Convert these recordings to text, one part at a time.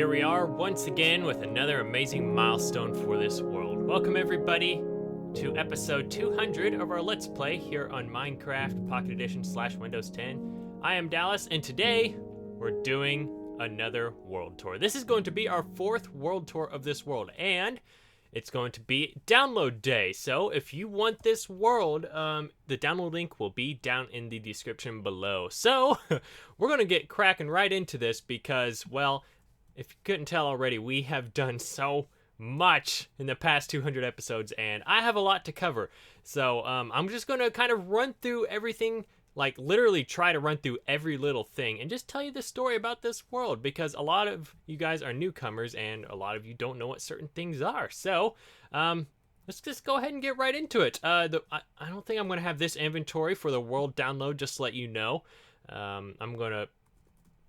Here we are once again with another amazing milestone for this world. Welcome everybody to episode 200 of our Let's Play here on Minecraft Pocket Edition / Windows 10. I am Dallas, and today we're doing another world tour. This is going to be our 4th world tour of this world, and it's going to be download day. So if you want this world, the download link will be down in the description below. So we're going to get cracking right into this because, well, if you couldn't tell already, we have done so much in the past 200 episodes, and I have a lot to cover. So I'm just going to kind of run through everything, like literally try to run through every little thing and just tell you the story about this world, because a lot of you guys are newcomers and a lot of you don't know what certain things are. So let's just go ahead and get right into it. I don't think I'm going to have this inventory for the world download, just to let you know.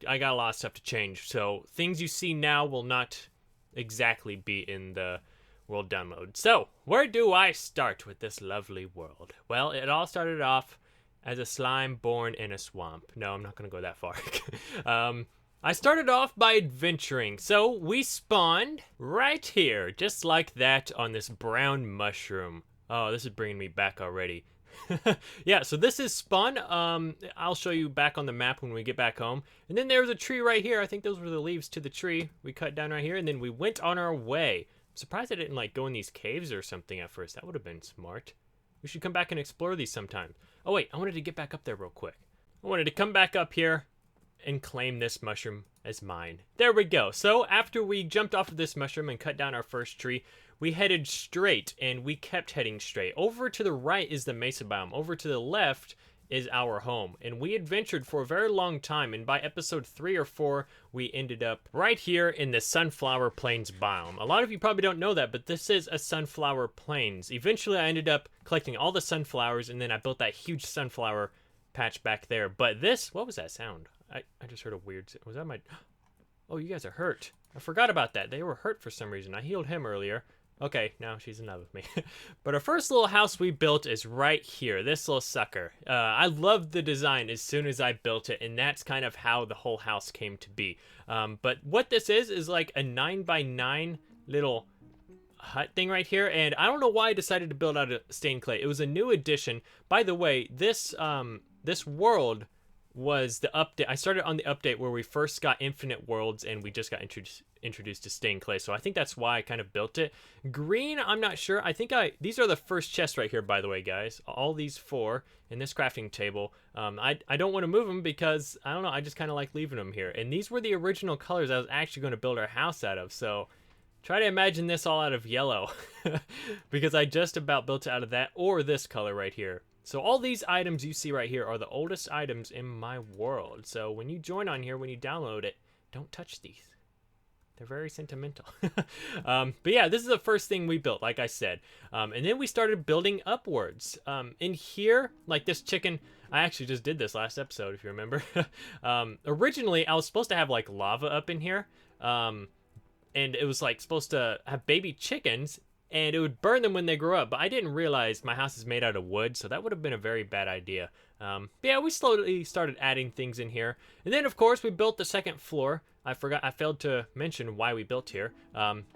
I got a lot of stuff to change, so things you see now will not exactly be in the world download. So where do I start with this lovely world? Well, it all started off as a slime born in a swamp. No, I'm not going to go that far. I started off by adventuring. So we spawned right here, just like that, on this brown mushroom. Oh, this is bringing me back already. Yeah, so this is spawn. I'll show you back on the map when we get back home. And then there's a tree right here. I think those were the leaves to the tree we cut down right here. And then we went on our way. I'm surprised I didn't like go in these caves or something at first. That would have been smart. We should come back and explore these sometime. Oh wait, I wanted to get back up there real quick. I wanted to come back up here and claim this mushroom as mine. There we go. So after we jumped off of this mushroom and cut down our first tree, we headed straight, and we kept heading straight. Over to the right is the mesa biome. Over to the left is our home. And we adventured for a very long time, and by episode 3 or 4, we ended up right here in the Sunflower Plains biome. A lot of you probably don't know that, but this is a Sunflower Plains. Eventually, I ended up collecting all the sunflowers, and then I built that huge sunflower patch back there. But this, what was that sound? I just heard a weird, was that my, oh, you guys are hurt. I forgot about that. They were hurt for some reason. I healed him earlier. Okay, now she's in love with me. But our first little house we built is right here, this little sucker. I loved the design as soon as I built it, and that's kind of how the whole house came to be. But what this is like a 9x9 little hut thing right here, and I don't know why I decided to build out of stained clay. It was a new addition. By the way, this world was the update. I started on the update where we first got infinite worlds, and we just got introduced to stained clay, so I think that's why I kind of built it. Green, I'm not sure. I think these are the first chests right here, by the way, guys. All these 4 in this crafting table. I don't want to move them because, I don't know, I just kind of like leaving them here. And these were the original colors I was actually going to build our house out of, so try to imagine this all out of yellow because I just about built it out of that, or this color right here. So all these items you see right here are the oldest items in my world. So when you join on here, when you download it, don't touch these. They're very sentimental. But yeah, this is the first thing we built, like I said. And then we started building upwards. In here, like this chicken, I actually just did this last episode, if you remember. Originally, I was supposed to have like lava up in here. And it was like supposed to have baby chickens, and it would burn them when they grow up. But I didn't realize my house is made out of wood, so that would have been a very bad idea. But yeah, we slowly started adding things in here. And then, of course, we built the second floor. I failed to mention why we built here.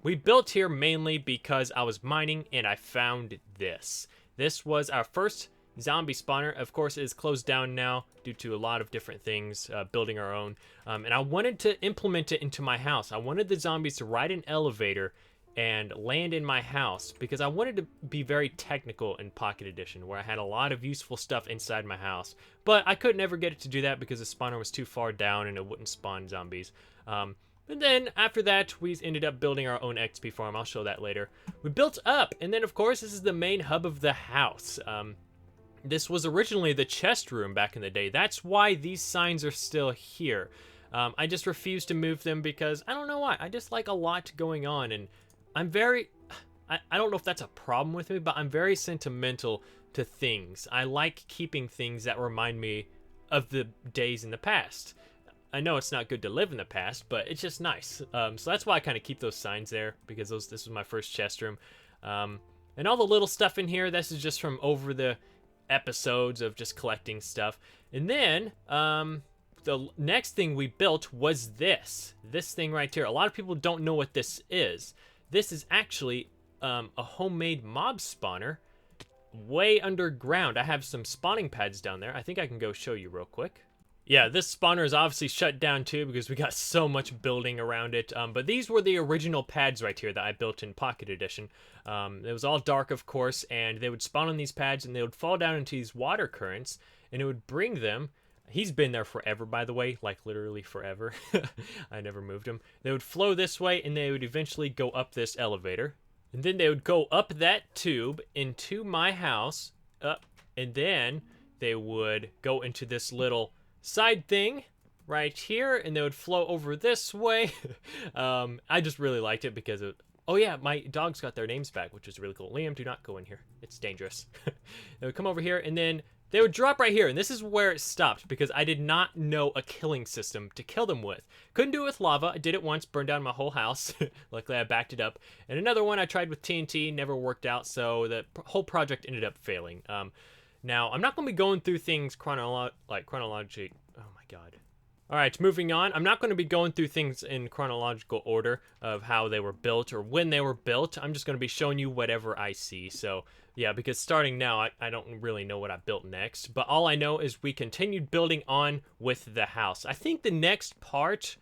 We built here mainly because I was mining, and I found this. This was our first zombie spawner. Of course, it is closed down now due to a lot of different things, building our own. And I wanted to implement it into my house. I wanted the zombies to ride an elevator and land in my house, because I wanted to be very technical in Pocket Edition, where I had a lot of useful stuff inside my house. But I could never get it to do that because the spawner was too far down and it wouldn't spawn zombies. And then after that, we ended up building our own XP farm. I'll show that later. We built up, and then of course this is the main hub of the house. This was originally the chest room back in the day. That's why these signs are still here. I just refuse to move them because I don't know why. I just like a lot going on, and I'm very, I don't know if that's a problem with me, but I'm very sentimental to things. I like keeping things that remind me of the days in the past. I know it's not good to live in the past, but it's just nice. So that's why I kind of keep those signs there, because this was my first chest room. And all the little stuff in here, this is just from over the episodes of just collecting stuff. And then, the next thing we built was this thing right here. A lot of people don't know what this is. This is actually a homemade mob spawner way underground. I have some spawning pads down there. I think I can go show you real quick. Yeah, this spawner is obviously shut down too because we got so much building around it. But these were the original pads right here that I built in Pocket Edition. It was all dark, of course, and they would spawn on these pads and they would fall down into these water currents and it would bring them. He's been there forever, by the way, like literally forever. I never moved him. They would flow this way and they would eventually go up this elevator. And then they would go up that tube into my house, and then they would go into this little side thing right here, and they would flow over this way. I just really liked it because oh yeah, my dogs got their names back, which is really cool. Liam, do not go in here. It's dangerous. They would come over here, and then they would drop right here, and this is where it stopped because I did not know a killing system to kill them with. Couldn't do it with lava. I did it once, burned down my whole house. Luckily, I backed it up. And another one I tried with TNT, never worked out, so the whole project ended up failing. Now, I'm not going to be going through things chronologically. Oh my god. Alright, moving on. I'm not going to be going through things in chronological order of how they were built or when they were built. I'm just going to be showing you whatever I see. So, yeah, because starting now, I don't really know what I built next. But all I know is we continued building on with the house. I think the next part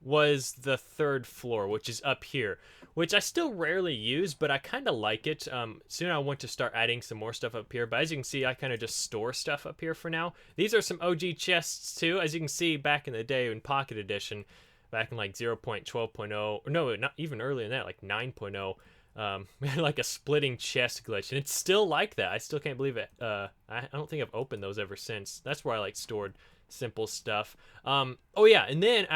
was the 3rd floor, which is up here, which I still rarely use, but I kind of like it. Soon I want to start adding some more stuff up here, but as you can see, I kind of just store stuff up here for now. These are some OG chests too, as you can see back in the day in Pocket Edition, back in like 0.12.0, or no, not even earlier than that, like 9.0. We had like a splitting chest glitch, and it's still like that. I still can't believe it. I don't think I've opened those ever since. That's where I like stored simple stuff. Oh yeah, and then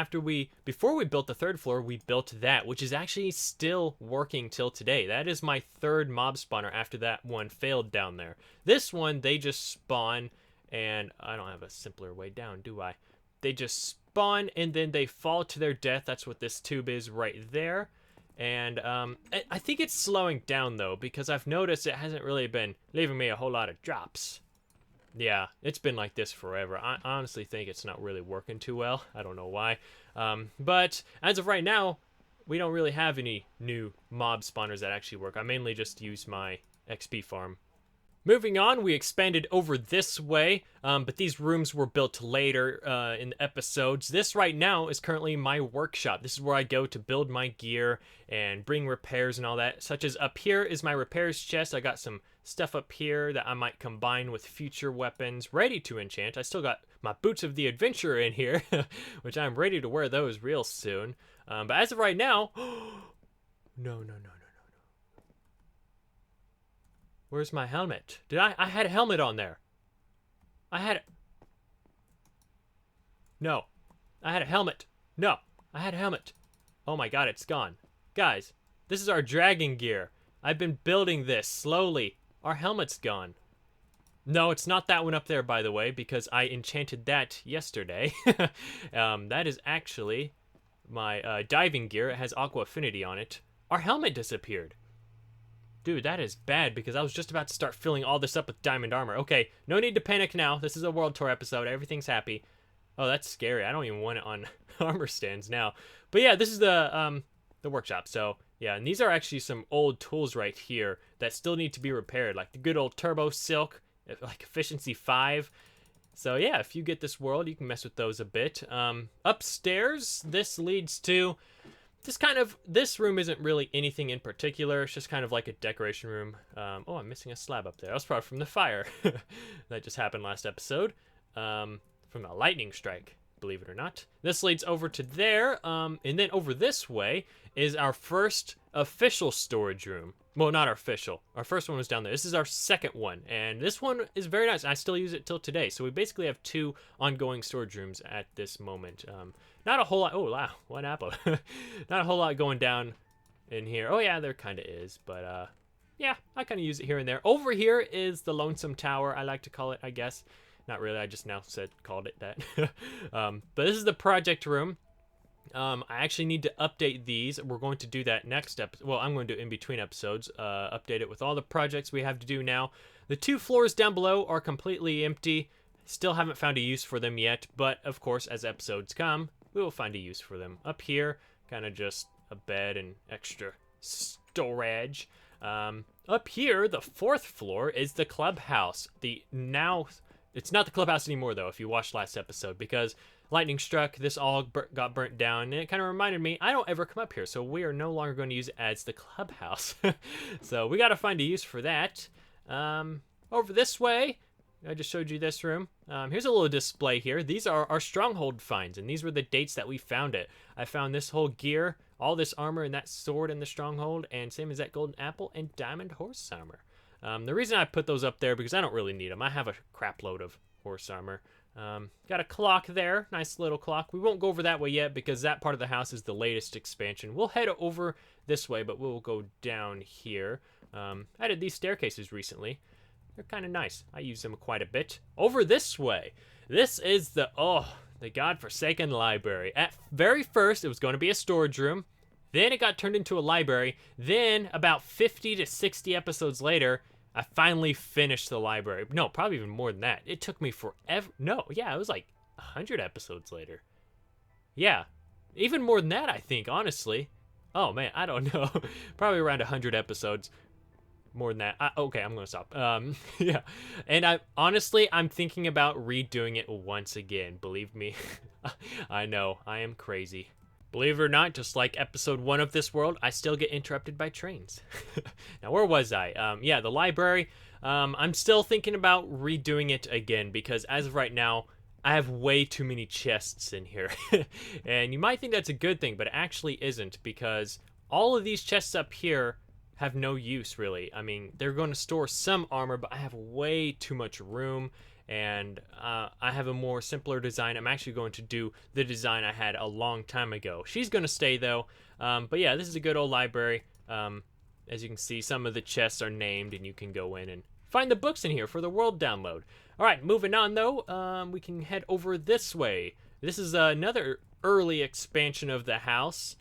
before we built the 3rd floor, we built that, which is actually still working till today. That is my 3rd mob spawner after that one failed down there. This one, they just spawn, and I don't have a simpler way down, do I? They just spawn, and then they fall to their death. That's what this tube is right there. And I think it's slowing down, though, because I've noticed it hasn't really been leaving me a whole lot of drops. Yeah, it's been like this forever. I honestly think it's not really working too well. I don't know why. But as of right now, we don't really have any new mob spawners that actually work. I mainly just use my XP farm. Moving on, we expanded over this way, but these rooms were built later in the episodes. This right now is currently my workshop. This is where I go to build my gear and bring repairs and all that, such as up here is my repairs chest. I got some stuff up here that I might combine with future weapons ready to enchant. I still got my Boots of the Adventurer in here, which I'm ready to wear those real soon. But as of right now, no. Where's my helmet? I had a helmet on there. I had a helmet. No, I had a helmet. Oh my god, it's gone. Guys, this is our dragon gear. I've been building this slowly. Our helmet's gone. No, it's not that one up there, by the way, because I enchanted that yesterday. That is actually my diving gear. It has aqua affinity on it. Our helmet disappeared. Dude, that is bad because I was just about to start filling all this up with diamond armor. Okay, no need to panic now. This is a world tour episode. Everything's happy. Oh, that's scary. I don't even want it on armor stands now. But yeah, this is the workshop. So yeah, and these are actually some old tools right here that still need to be repaired, like the good old turbo silk, like efficiency 5. So yeah, if you get this world, you can mess with those a bit. Upstairs, this leads to this room isn't really anything in particular. It's just kind of like a decoration room. Oh, I'm missing a slab up there. That was probably from the fire that just happened last episode. From a lightning strike, believe it or not. This leads over to there, and then over this way is our first official storage room. Well, not our official. Our first one was down there. This is our second one, and this one is very nice. I still use it till today. So we basically have 2 ongoing storage rooms at this moment. Not a whole lot. Oh, wow. One apple. Not a whole lot going down in here. Oh, yeah, there kind of is. But, yeah, I kind of use it here and there. Over here is the Lonesome Tower, I like to call it, I guess. Not really. I just now called it that. But this is the project room. I actually need to update these. We're going to do that next episode. Well, I'm going to do it in between episodes. Update it with all the projects we have to do now. The 2 floors down below are completely empty. Still haven't found a use for them yet, but of course, as episodes come, we will find a use for them. Up here, kind of just a bed and extra storage. Up here, the 4th floor is the clubhouse. It's not the clubhouse anymore, though, if you watched last episode, because lightning struck, this all got burnt down, and it kind of reminded me, I don't ever come up here, so we are no longer going to use it as the clubhouse. So we got to find a use for that. Over this way, I just showed you this room. Here's a little display here. These are our stronghold finds, and these were the dates that we found it. I found this whole gear, all this armor, and that sword in the stronghold, and same as that golden apple and diamond horse armor. The reason I put those up there, because I don't really need them. I have a crap load of horse armor. Got a clock there, nice little clock. We won't go over that way yet, because that part of the house is the latest expansion. We'll head over this way, but we'll go down here. I added these staircases recently. They're kind of nice. I use them quite a bit. Over this way. This is the godforsaken library. At very first, it was going to be a storage room. Then it got turned into a library. Then, about 50 to 60 episodes later, I finally finished the library. No, probably even more than that. It took me forever. No, yeah, it was like 100 episodes later. Yeah, even more than that, I think, honestly. Oh, man, I don't know. Probably around 100 episodes. More than that. Okay, I'm gonna stop. Yeah, and I'm thinking about redoing it once again. Believe me. I know I am crazy. Believe it or not, just like episode 1 of this world, I still get interrupted by trains. Now, where was I? Yeah, the library. I'm still thinking about redoing it again, because as of right now, I have way too many chests in here. And you might think that's a good thing, but it actually isn't, because all of these chests up here have no use, really. I mean, they're going to store some armor, but I have way too much room, and I have a more simpler design. I'm actually going to do the design I had a long time ago. She's going to stay, though. But yeah, this is a good old library. As you can see, some of the chests are named, and you can go in and find the books in here for the world download. All right, moving on, though, we can head over this way. This is another early expansion of the house.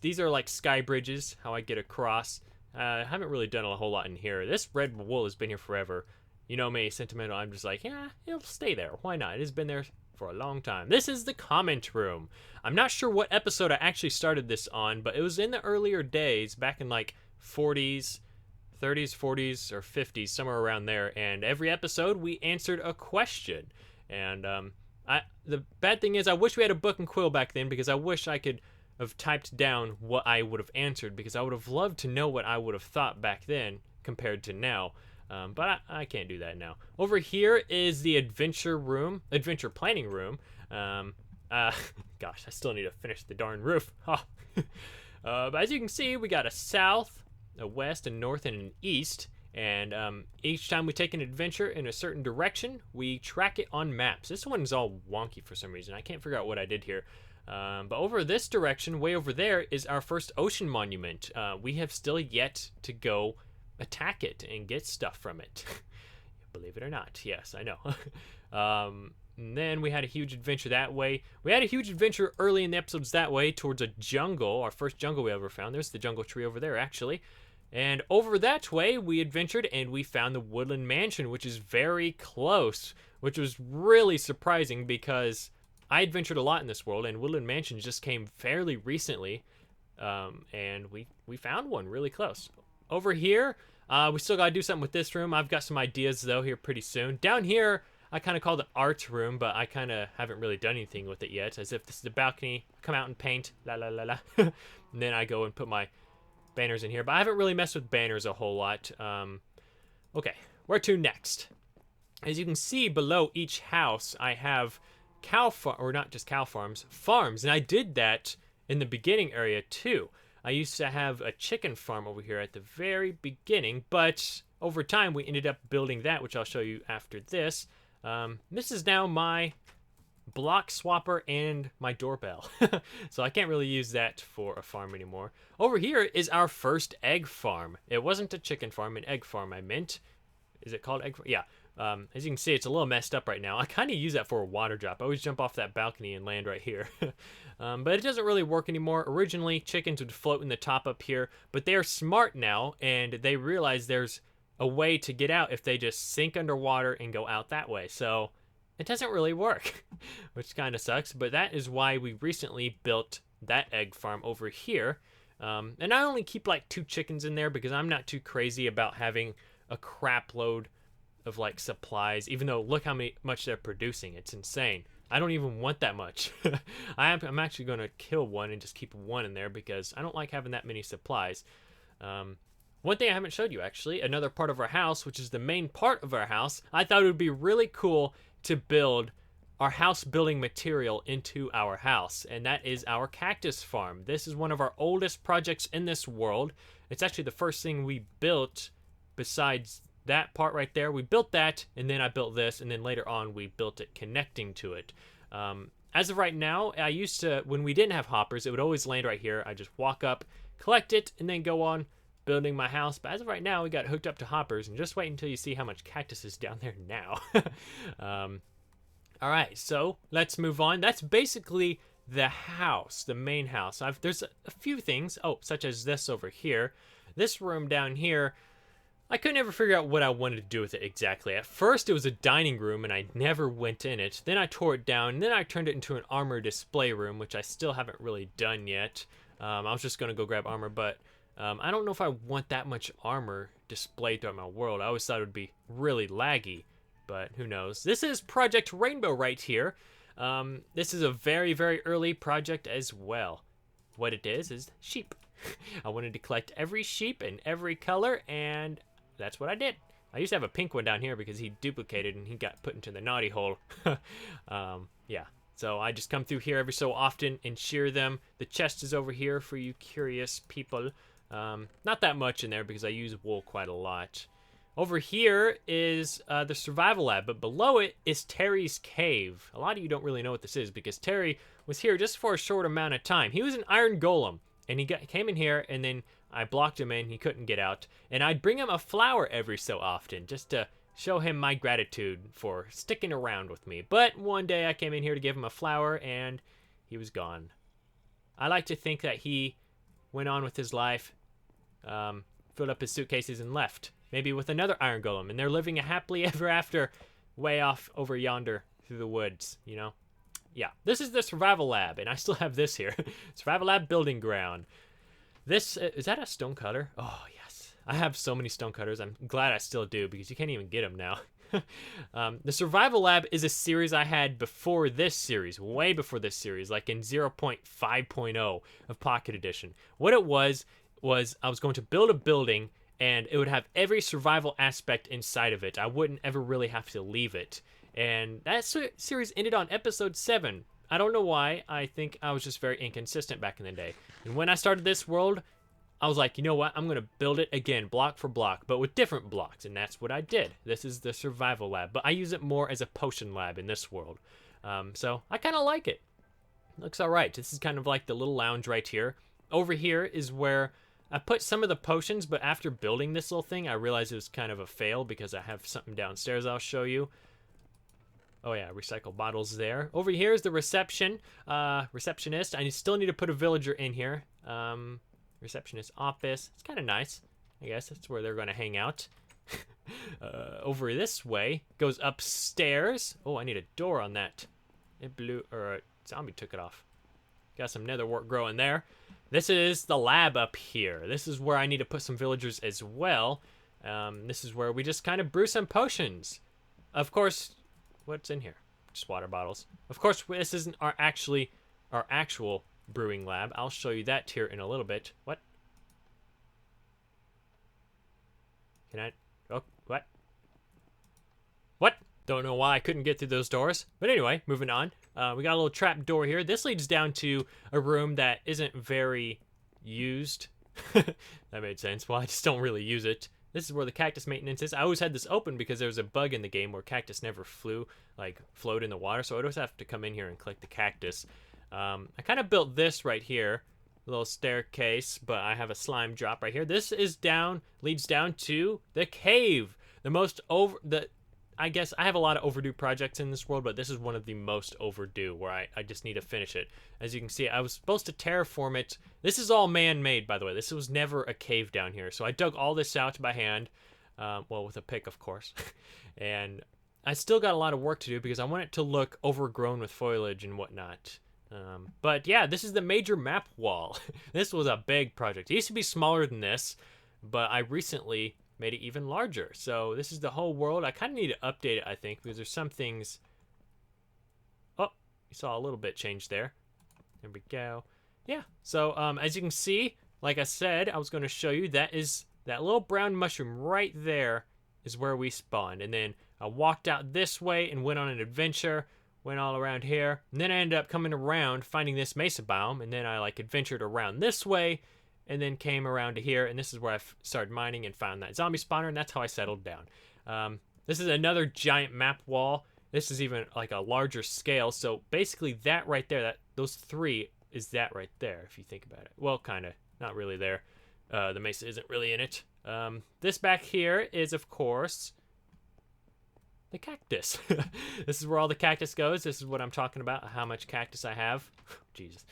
These are like sky bridges, how I get across. I haven't really done a whole lot in here. This red wool has been here forever. You know me, sentimental. I'm just like, yeah, it'll stay there. Why not? It has been there for a long time. This is the comment room. I'm not sure what episode I actually started this on, but it was in the earlier days, back in like 30s, 40s, or 50s, somewhere around there. And every episode, we answered a question. And the bad thing is, I wish we had a book and quill back then, because I wish I could have typed down what I would have answered, because I would have loved to know what I would have thought back then compared to now. But I can't do that now. Over here is the adventure planning room. Gosh, I still need to finish the darn roof. But as you can see, we got a south, a west, a north, and an east. And each time we take an adventure in a certain direction, we track it on maps. This one is all wonky for some reason. I can't figure out what I did here. But over this direction, way over there, is our first ocean monument. We have still yet to go attack it and get stuff from it. Believe it or not. Yes, I know. And then we had a huge adventure that way. We had a huge adventure early in the episodes that way towards a jungle, our first jungle we ever found. There's the jungle tree over there, actually. And over that way, we adventured and we found the Woodland Mansion, which is very close, which was really surprising because I adventured a lot in this world, and Woodland Mansion just came fairly recently, and we found one really close. Over here, we still got to do something with this room. I've got some ideas, though, here pretty soon. Down here, I kind of call it art room, but I kind of haven't really done anything with it yet, as if this is the balcony. Come out and paint, la la la la. And then I go and put my banners in here, but I haven't really messed with banners a whole lot. Okay, where to next? As you can see below each house, I have farms, and I did that in the beginning area too. I used to have a chicken farm over here at the very beginning, but over time we ended up building that, which I'll show you after this. This is now my block swapper and my doorbell. So I can't really use that for a farm anymore. Over here is our first egg farm. It wasn't a chicken farm, an egg farm I meant. Is it called egg farm? Yeah. As you can see, it's a little messed up right now. I kind of use that for a water drop. I always jump off that balcony and land right here. But it doesn't really work anymore. Originally, chickens would float in the top up here, but they are smart now, and they realize there's a way to get out if they just sink underwater and go out that way. So it doesn't really work, which kind of sucks. But that is why we recently built that egg farm over here. And I only keep like 2 chickens in there because I'm not too crazy about having a crap load of like supplies, even though look how much they're producing. It's insane. I don't even want that much. I'm actually going to kill one and just keep one in there because I don't like having that many supplies. One thing I haven't showed you, actually, another part of our house, which is the main part of our house, I thought it would be really cool to build our house building material into our house, and that is our cactus farm. This is one of our oldest projects in this world. It's actually the first thing we built besides that part right there. We built that, and then I built this, and then later on we built it connecting to it. As of right now, I used to, when we didn't have hoppers, it would always land right here. I just walk up, collect it, and then go on building my house. But as of right now, we got hooked up to hoppers, and just wait until you see how much cactus is down there now. All right, so let's move on. That's basically the house, the main house. There's a few things, such as this over here. This room down here, I could never figure out what I wanted to do with it exactly. At first, it was a dining room, and I never went in it. Then I tore it down, and then I turned it into an armor display room, which I still haven't really done yet. I was just going to go grab armor, but I don't know if I want that much armor displayed throughout my world. I always thought it would be really laggy, but who knows. This is Project Rainbow right here. This is a very, very early project as well. What it is sheep. I wanted to collect every sheep in every color, and that's what I did. I used to have a pink one down here because he duplicated and he got put into the naughty hole. Yeah, so I just come through here every so often and shear them. The chest is over here for you curious people. Not that much in there because I use wool quite a lot. Over here is the survival lab, but below it is Terry's cave. A lot of you don't really know what this is because Terry was here just for a short amount of time. He was an iron golem, and he came in here, and then I blocked him in. He couldn't get out, and I'd bring him a flower every so often just to show him my gratitude for sticking around with me. But one day I came in here to give him a flower, and he was gone. I like to think that he went on with his life, filled up his suitcases, and left. Maybe with another iron golem, and they're living a happily ever after way off over yonder through the woods, you know? Yeah, this is the survival lab, and I still have this here. Survival lab building ground. This, is that a stone cutter? Oh, yes. I have so many stone cutters. I'm glad I still do because you can't even get them now. The survival lab is a series I had before this series, way before this series, like in 0.5.0 of Pocket Edition. What it was I was going to build a building, and it would have every survival aspect inside of it. I wouldn't ever really have to leave it. And that series ended on episode 7. I don't know why. I think I was just very inconsistent back in the day. And when I started this world, I was like, you know what? I'm going to build it again, block for block, but with different blocks. And that's what I did. This is the survival lab, but I use it more as a potion lab in this world. So I kind of like it. Looks all right. This is kind of like the little lounge right here. Over here is where I put some of the potions, but after building this little thing, I realized it was kind of a fail because I have something downstairs I'll show you. Oh yeah, recycle bottles there. Over here is the receptionist. I still need to put a villager in here. Receptionist office. It's kind of nice. I guess that's where they're going to hang out. Over this way goes upstairs. Oh, I need a door on that. It blew, or a zombie took it off. Got some nether wart growing there. This is the lab up here. This is where I need to put some villagers as well. This is where we just kind of brew some potions. Of course, what's in here? Just water bottles. Of course, this isn't our actual brewing lab. I'll show you that here in a little bit. What? Can I? Oh, what? What? Don't know why I couldn't get through those doors. But anyway, moving on. We got a little trap door here. This leads down to a room that isn't very used. That made sense. Well, I just don't really use it. This is where the cactus maintenance is. I always had this open because there was a bug in the game where cactus never flowed in the water. So I'd always have to come in here and collect the cactus. I kind of built this right here. A little staircase, but I have a slime drop right here. This is leads down to the cave. I guess I have a lot of overdue projects in this world, but this is one of the most overdue where I just need to finish it. As you can see, I was supposed to terraform it. This is all man-made, by the way. This was never a cave down here. So I dug all this out by hand. well, with a pick, of course. And I still got a lot of work to do because I want it to look overgrown with foliage and whatnot. But yeah, this is the major map wall. This was a big project. It used to be smaller than this, but I recently made it even larger. So this is the whole world. I kind of need to update it, I think, because there's some things... Oh, you saw a little bit change there. There we go. Yeah, so as you can see, like I said, I was going to show you, that little brown mushroom right there is where we spawned. And then I walked out this way and went on an adventure, went all around here. And then I ended up coming around, finding this mesa biome, and then I like adventured around this way, and then came around to here, and this is where I started mining and found that zombie spawner, and that's how I settled down. This is another giant map wall. This is even like a larger scale, so basically that right there, those three is that right there, if you think about it. Well, kind of. Not really there. The mesa isn't really in it. This back here is, of course, the cactus. This is where all the cactus goes. This is what I'm talking about, how much cactus I have. Jesus.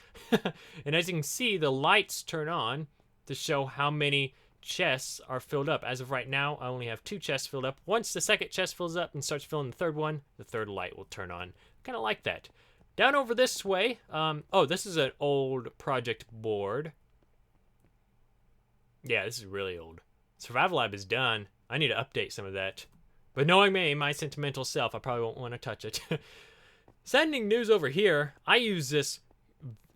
And as you can see, the lights turn on to show how many chests are filled up. As of right now, I only have 2 chests filled up. Once the second chest fills up and starts filling the third one, the third light will turn on. Kind of like that. Down over this way, oh, this is an old project board. Yeah, this is really old. Survival Lab is done. I need to update some of that. But knowing me, my sentimental self, I probably won't want to touch it. Sending news over here, I use this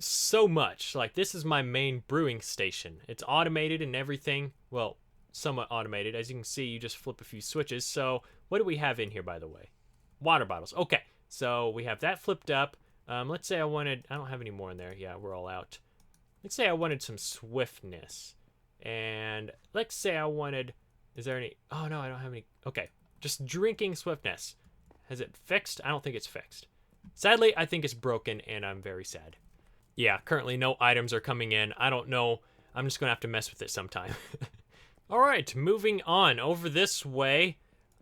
so much. Like, this is my main brewing station. It's automated and everything. Well, somewhat automated. As you can see, you just flip a few switches. So, what do we have in here, by the way? Water bottles. Okay, so we have that flipped up. Let's say I don't have any more in there. Yeah, we're all out. Let's say I wanted some swiftness. And let's say I wanted, is there any, oh no, I don't have any. Okay, just drinking swiftness. Has it fixed? I don't think it's fixed. Sadly, I think it's broken, and I'm very sad. Yeah, currently no items are coming in. I don't know. I'm just going to have to mess with it sometime. All right, moving on over this way.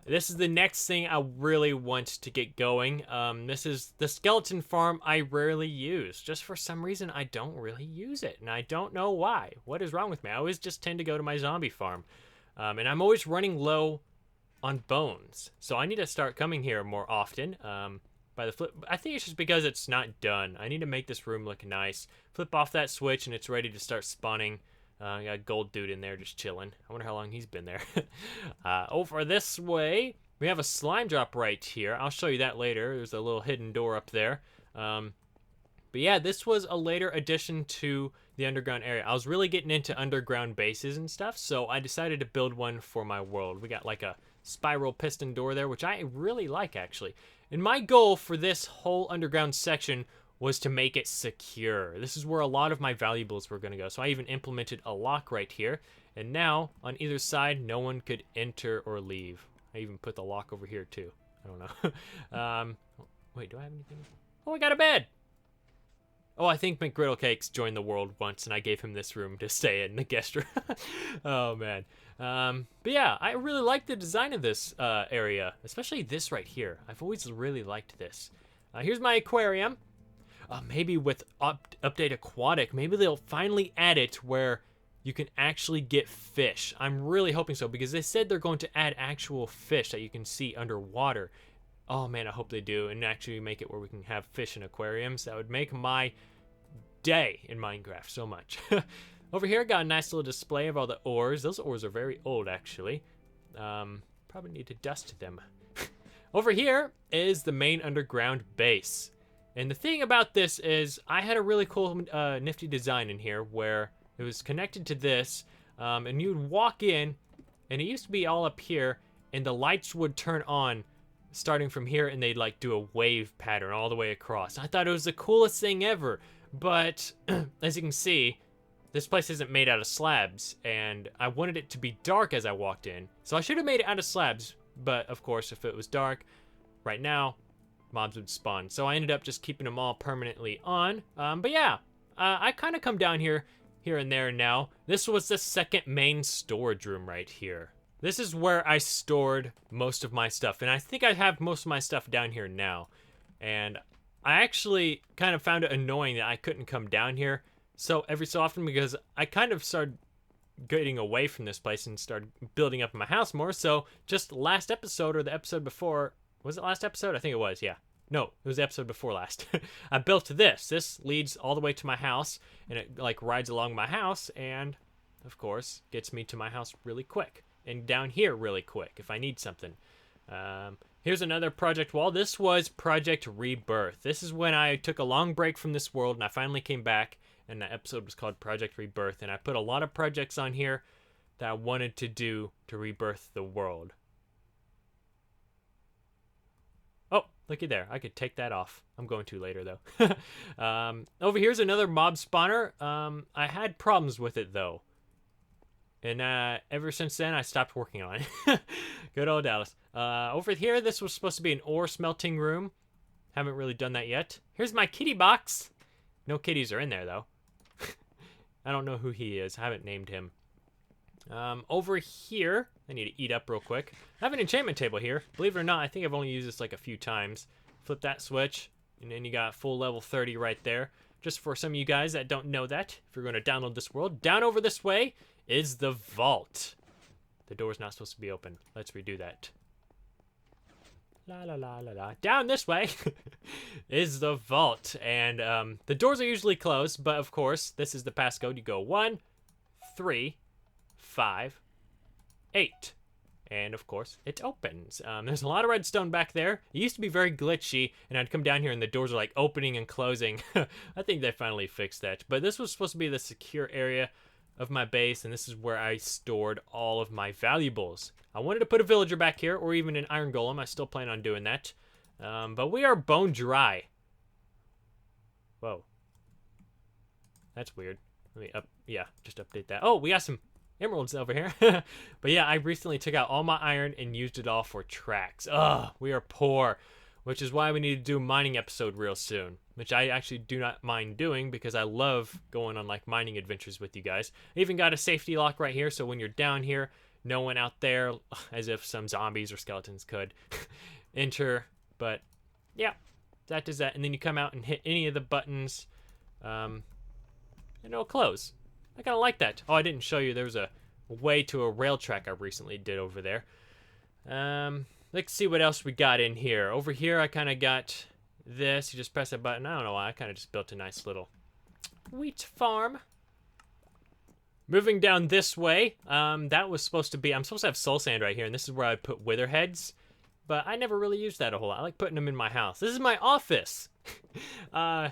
This is the next thing I really want to get going. This is the skeleton farm I rarely use. Just for some reason, I don't really use it, and I don't know why. What is wrong with me? I always just tend to go to my zombie farm, and I'm always running low on bones. So I need to start coming here more often. By the flip, I think it's just because it's not done. I need to make this room look nice. Flip off that switch, and it's ready to start spawning. Got a gold dude in there just chilling. I wonder how long he's been there. Over this way, we have a slime drop right here. I'll show you that later. There's a little hidden door up there. But yeah, this was a later addition to the underground area. I was really getting into underground bases and stuff, so I decided to build one for my world. We got like a spiral piston door there, which I really like, actually. And my goal for this whole underground section was to make it secure. This is where a lot of my valuables were going to go. So I even implemented a lock right here. And now, on either side, no one could enter or leave. I even put the lock over here, too. I don't know. Wait, do I have anything? Oh, I got a bed! Oh, I think McGriddlecakes joined the world once, and I gave him this room to stay in, the guest room. Oh, man. But yeah, I really like the design of this area, especially this right here. I've always really liked this. Here's my aquarium. Maybe with Update Aquatic, maybe they'll finally add it where you can actually get fish. I'm really hoping so, because they said they're going to add actual fish that you can see underwater. Oh man, I hope they do, and actually make it where we can have fish in aquariums. That would make my day in Minecraft so much. Over here, got a nice little display of all the ores. Those ores are very old, actually. Probably need to dust them. Over here is the main underground base. And the thing about this is I had a really cool nifty design in here where it was connected to this, and you would walk in, and it used to be all up here, and the lights would turn on starting from here, and they'd like do a wave pattern all the way across. I thought it was the coolest thing ever, but as you can see, this place isn't made out of slabs, and I wanted it to be dark as I walked in, so I should have made it out of slabs, but of course if it was dark, right now, mobs would spawn. So I ended up just keeping them all permanently on. But yeah, I kind of come down here and there now. This was the second main storage room right here. This is where I stored most of my stuff, and I think I have most of my stuff down here now. And I actually kind of found it annoying that I couldn't come down here so every so often, because I kind of started getting away from this place and started building up my house more. So just last episode, or the episode before, was it last episode? I think it was, yeah. No, it was the episode before last. I built this. This leads all the way to my house, and it like rides along my house, and of course gets me to my house really quick, and down here really quick if I need something. Here's another project wall. This was Project Rebirth. This is when I took a long break from this world, and I finally came back, and the episode was called Project Rebirth, and I put a lot of projects on here that I wanted to do to rebirth the world. Oh, looky there. I could take that off. I'm going to later, though. Over here's another mob spawner. I had problems with it, though. And ever since then, I stopped working on it. Good old Dallas. Over here, this was supposed to be an ore smelting room. Haven't really done that yet. Here's my kitty box. No kitties are in there, though. I don't know who he is. I haven't named him. Over here, I need to eat up real quick. I have an enchantment table here. Believe it or not, I think I've only used this like a few times. Flip that switch, and then you got full level 30 right there. Just for some of you guys that don't know that, if you're going to download this world, down over this way is the vault. The door's not supposed to be open. Let's redo that. La la la la la. Down this way is the vault, and the doors are usually closed, but of course, this is the passcode. You go 1, 3, 5, 8. And of course, it opens. There's a lot of redstone back there. It used to be very glitchy, and I'd come down here and the doors are like opening and closing. I think they finally fixed that. But this was supposed to be the secure area of my base, and this is where I stored all of my valuables. I wanted to put a villager back here, or even an iron golem. I still plan on doing that. But we are bone dry. Whoa. That's weird. Let me just update that. Oh, we got some emeralds over here. But yeah, I recently took out all my iron and used it all for tracks. Ugh, we are poor, which is why we need to do a mining episode real soon, which I actually do not mind doing because I love going on like mining adventures with you guys. I even got a safety lock right here, so when you're down here, no one out there, as if some zombies or skeletons could enter. But yeah, that does that. And then you come out and hit any of the buttons, and it'll close. I kind of like that. Oh, I didn't show you. There was a way to a rail track I recently did over there. Let's see what else we got in here. Over here, I kind of got this. You just press a button. I don't know why. I kind of just built a nice little wheat farm. Moving down this way, that was supposed to be... I'm supposed to have soul sand right here, and this is where I put wither heads. But I never really used that a whole lot. I like putting them in my house. This is my office. I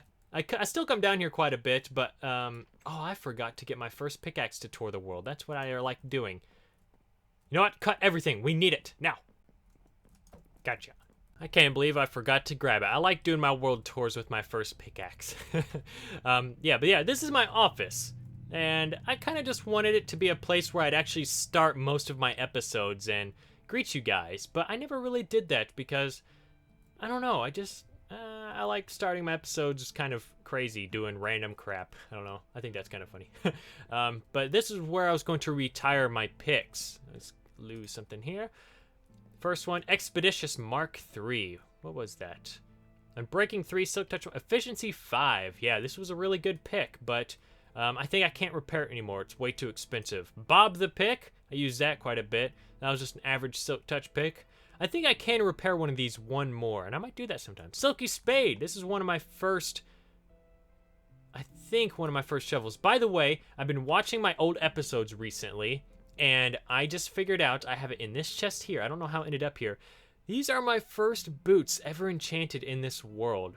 still come down here quite a bit, but... oh, I forgot to get my first pickaxe to tour the world. That's what I like doing. You know what? Cut everything. We need it. Now. Gotcha. I can't believe I forgot to grab it. I like doing my world tours with my first pickaxe. Yeah, this is my office. And I kind of just wanted it to be a place where I'd actually start most of my episodes and greet you guys. But I never really did that because, I don't know, I like starting my episodes just kind of crazy, doing random crap. I don't know. I think that's kind of funny. But this is where I was going to retire my picks. Let's lose something here. First one, Expeditious Mark III. What was that? Unbreaking 3, Silk Touch, Efficiency 5. Yeah, this was a really good pick, but I think I can't repair it anymore. It's way too expensive. Bob the Pick. I used that quite a bit. That was just an average Silk Touch pick. I think I can repair one of these one more, and I might do that sometime. Silky Spade. This is one of my first... I think one of my first shovels. By the way, I've been watching my old episodes recently, and I just figured out I have it in this chest here. I don't know how it ended up here. These are my first boots ever enchanted in this world.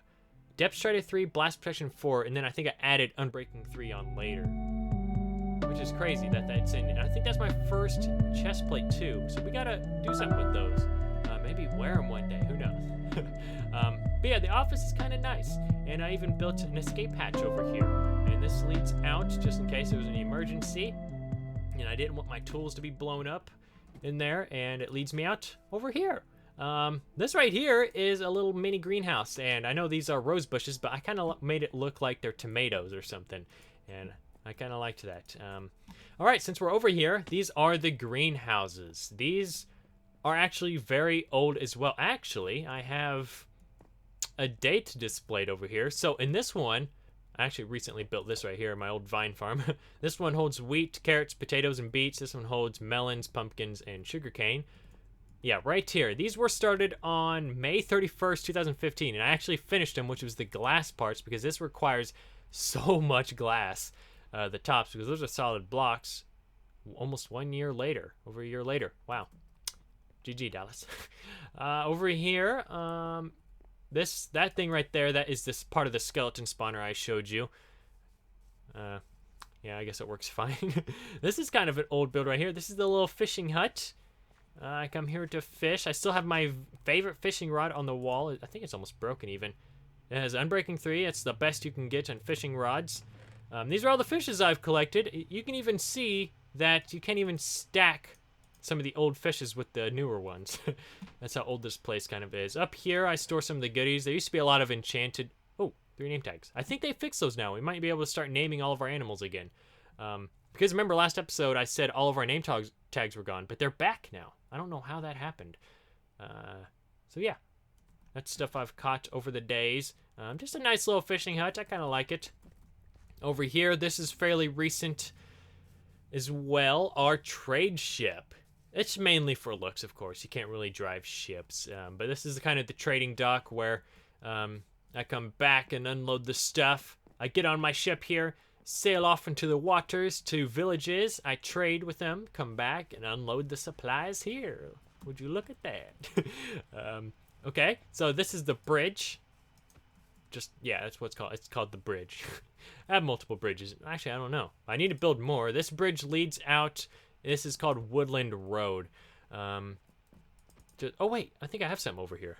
Depth Strider 3, Blast Protection 4, and then I think I added Unbreaking 3 on later. Which is crazy that that's in. And I think that's my first chest plate too. So we gotta do something with those. Maybe wear them one day. Who knows? But yeah, the office is kind of nice. And I even built an escape hatch over here. And this leads out just in case there was an emergency. And I didn't want my tools to be blown up in there. And it leads me out over here. This right here is a little mini greenhouse, and I know these are rose bushes, but I kind of made it look like they're tomatoes or something, and I kind of liked that. All right, since we're over here, these are the greenhouses. These are actually very old as well. Actually, I have a date displayed over here. So in this one, I actually recently built this right here, my old vine farm. This one holds wheat, carrots, potatoes, and beets. This one holds melons, pumpkins, and sugarcane. Yeah, right here. These were started on May 31st, 2015, and I actually finished them, which was the glass parts, because this requires so much glass, the tops, because those are solid blocks. Almost 1 year later, over a year later. Wow. GG, Dallas. Over here, that thing right there, that is this part of the skeleton spawner I showed you. Yeah, I guess it works fine. This is kind of an old build right here. This is the little fishing hut. I come here to fish. I still have my favorite fishing rod on the wall. I think it's almost broken even. It has Unbreaking 3. It's the best you can get on fishing rods. These are all the fishes I've collected. You can even see that you can't even stack some of the old fishes with the newer ones. That's how old this place kind of is. Up here, I store some of the goodies. There used to be a lot of enchanted... Oh, 3 name tags. I think they fixed those now. We might be able to start naming all of our animals again. Because remember last episode, I said all of our name tags were gone, but they're back now. I don't know how that happened. So yeah, that's stuff I've caught over the days. Just a nice little fishing hut. I kind of like it. Over here, this is fairly recent as well. Our trade ship. It's mainly for looks, of course. You can't really drive ships. But this is kind of the trading dock where I come back and unload the stuff. I get on my ship here, sail off into the waters to villages. I trade with them, come back, and unload the supplies here. Would you look at that? Okay, so this is the bridge. Yeah, that's what it's called. It's called the bridge. I have multiple bridges. Actually, I don't know. I need to build more. This bridge leads out. This is called Woodland Road. Oh, wait. I think I have some over here.